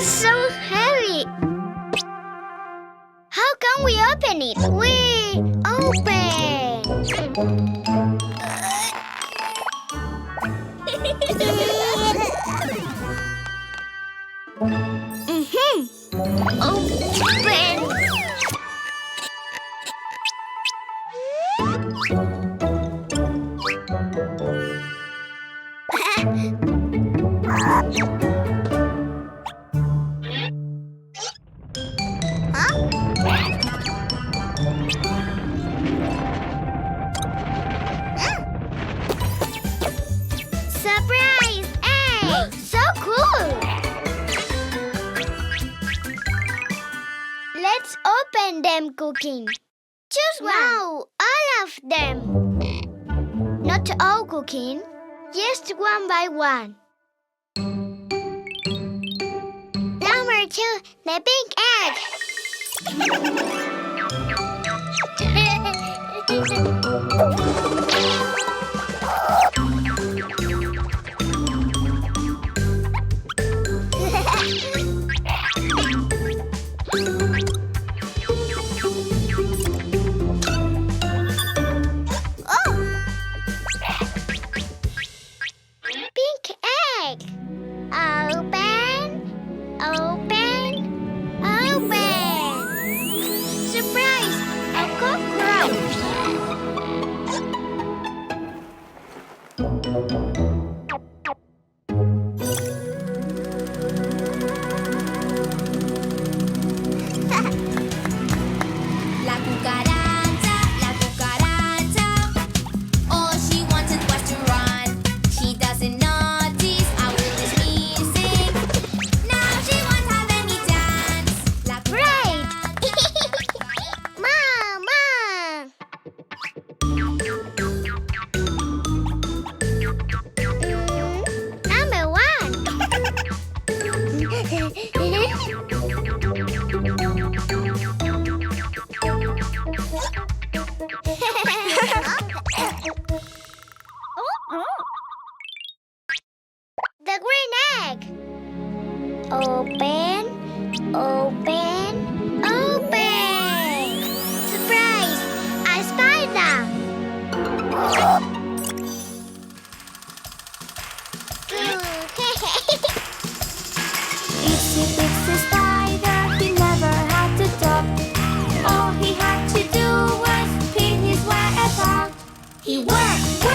It's so heavy. How can we open it? We open. Open. Surprise! Hey! So cool! Let's open them, Cuquin. Choose one. No, all of them. Not all, Cuquin. Just one by one. Number 2, the pink egg. Pink egg. Open, open, open. Surprise! A cockroach. La cucaracha, all she wanted was to run. She doesn't notice our village music. Now she won't have any dance. La Right! Mama! Number 1. The green egg. Open, open, open. Surprise! A spider. Itsy bitsy spider, he never had to talk. All he had to do was pin his web out. He worked,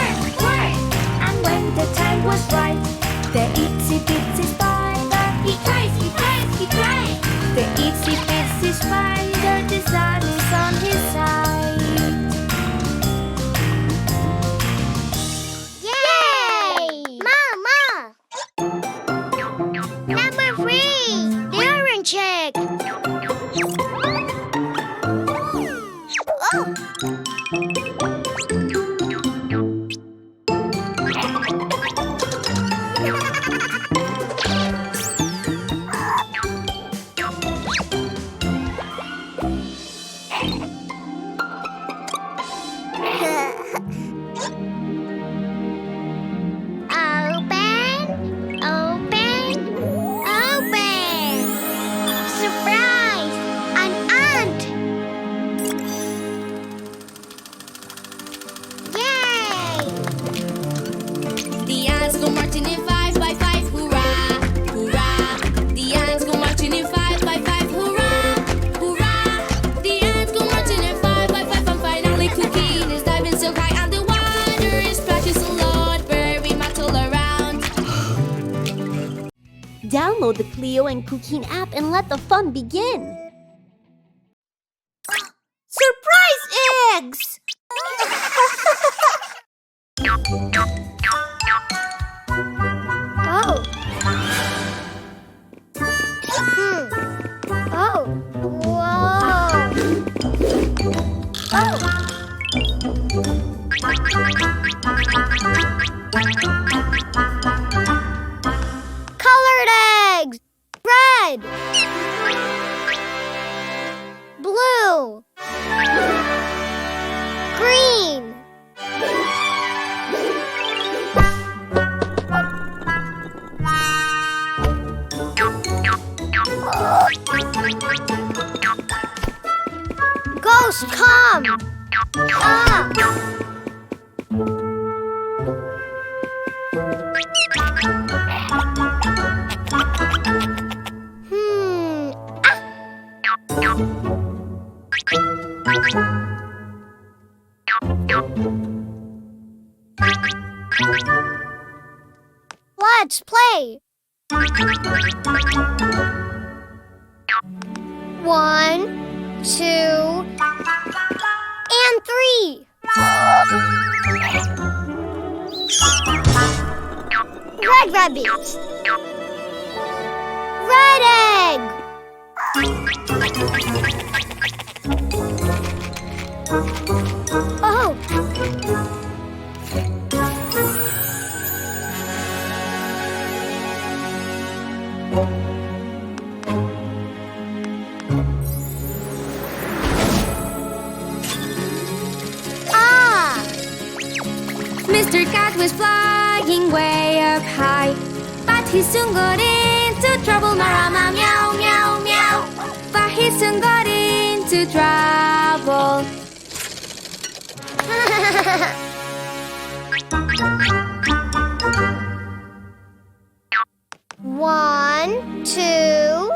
and when the time was right, the itsy bitsy spider, he cries. The itsy bitsy spider, the sun is on his side. Yay! Mama! Number 3. The orange egg. Oh! Open, open, open. Surprise! An ant. Yay! The ants go marching in 5 by 5, hurrah, hurrah. The ants go marching in 5 by 5, hurrah, hurrah. The ants go marching in 5 by 5, and finally Cuquin is diving so high underwater. It splashes a lot, very much all around. Download the Clio and Cuquin app and let the fun begin! Surprise eggs! Oh. Oh. Whoa. Oh. Colored eggs. Red. Blue. Green. Ghost, come! Ah! Let's play. 1, 2, and 3. Red rabbit. Red egg. Oh. Mr. Cat was flying way up high, but he soon got into trouble. Marama, meow, meow, meow. But he soon got into trouble. One, two.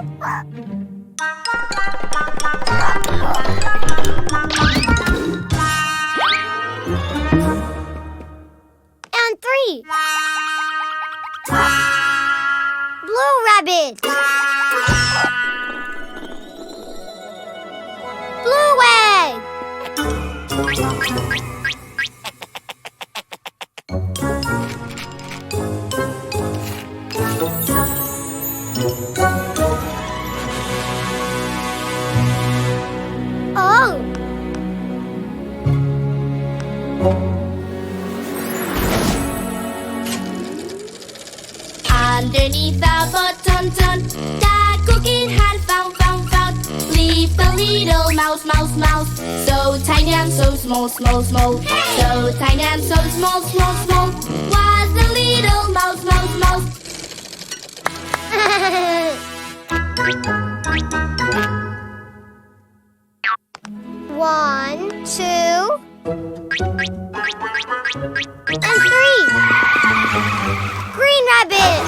And 3. Blue rabbit. Blue egg. Oh. Underneath the button, that Cuquin had found. Lived a little mouse. So tiny and so small. So tiny and so small. Was the little mouse. 1, 2, and 3. Green rabbit.